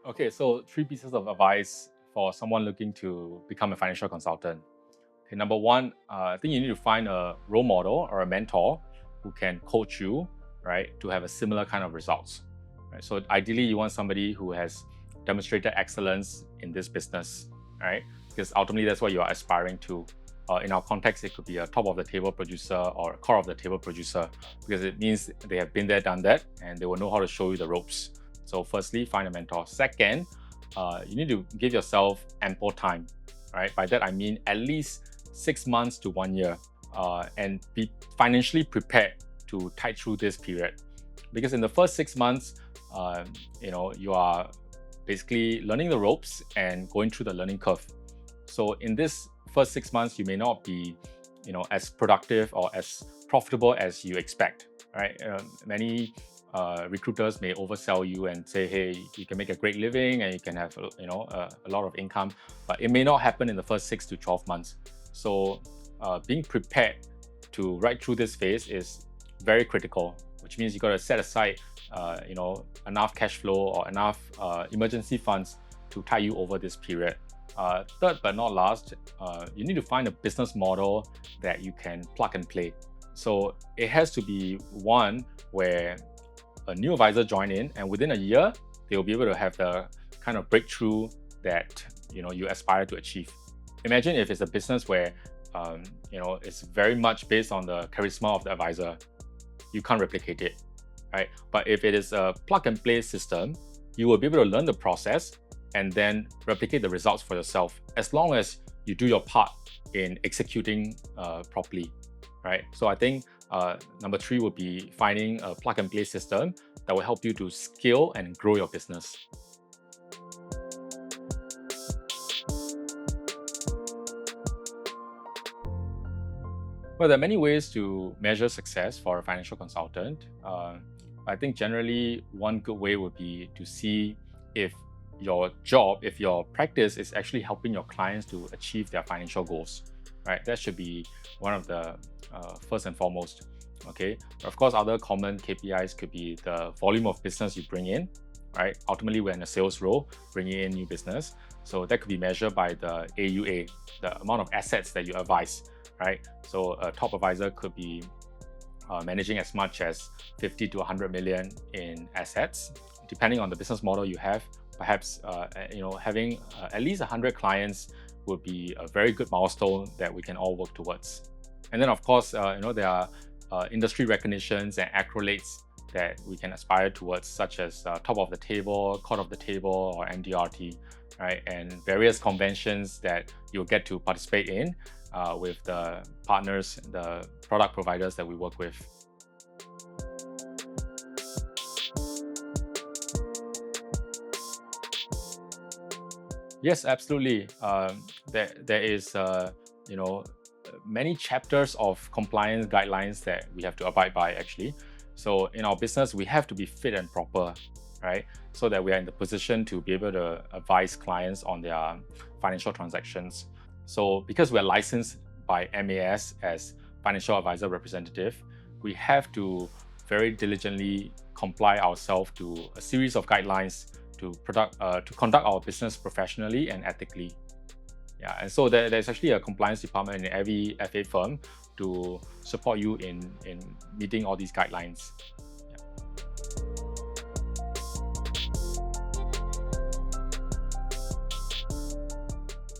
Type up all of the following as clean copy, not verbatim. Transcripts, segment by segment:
Okay, so three pieces of advice for someone looking to become a financial consultant. Okay, number one, I think you need to find a role model or a mentor who can coach you, right, to have a similar kind of results. Right? So ideally, you want somebody who has demonstrated excellence in this business, right? Because ultimately, that's what you are aspiring to. In our context, it could be a top of the table producer or a core of the table producer, because it means they have been there, done that, and they will know how to show you the ropes. So, firstly, find a mentor. Second, you need to give yourself ample time, right? By that I mean at least 6 months to 1 year, and be financially prepared to tide through this period. Because in the first 6 months, you are basically learning the ropes and going through the learning curve. So in this first 6 months, you may not be, as productive or as profitable as you expect, right? Many recruiters may oversell you and say, "Hey, you can make a great living and you can have, a lot of income," but it may not happen in the first 6 to 12 months. So, being prepared to ride through this phase is very critical, which means you got to set aside, enough cash flow or enough emergency funds to tide you over this period. Third but not last, you need to find a business model that you can plug and play. So it has to be one where a new advisor join in, and within a year, they will be able to have the kind of breakthrough that you aspire to achieve. Imagine if it's a business where it's very much based on the charisma of the advisor. You can't replicate it, right? But if it is a plug and play system, you will be able to learn the process and then replicate the results for yourself, as long as you do your part in executing properly, right? So I think number three would be finding a plug and play system that will help you to scale and grow your business. Well, there are many ways to measure success for a financial consultant. I think generally one good way would be to see if your job, if your practice is actually helping your clients to achieve their financial goals, right? That should be one of the first and foremost. Okay. Of course, other common KPIs could be the volume of business you bring in, right? Ultimately, we're in a sales role, bringing in new business. So that could be measured by the AUA, the amount of assets that you advise, right? So a top advisor could be managing as much as 50 to 100 million in assets, depending on the business model you have. Perhaps having at least 100 clients would be a very good milestone that we can all work towards. And then, of course, there are industry recognitions and accolades that we can aspire towards, such as top of the table, court of the table, or MDRT, right? And various conventions that you'll get to participate in with the partners, the product providers that we work with. Yes, absolutely. There is, many chapters of compliance guidelines that we have to abide by, actually. So in our business, we have to be fit and proper, right? So that we are in the position to be able to advise clients on their financial transactions. So because we're licensed by MAS as financial advisor representative, we have to very diligently comply ourselves to a series of guidelines to conduct our business professionally and ethically. Yeah, and so there's actually a compliance department in every FA firm to support you in meeting all these guidelines. Yeah.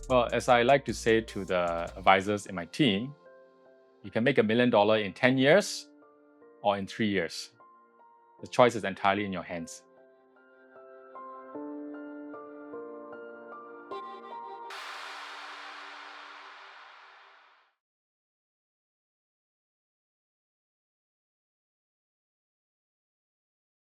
Well, as I like to say to the advisors in my team, you can make $1 million in 10 years or in 3 years. The choice is entirely in your hands.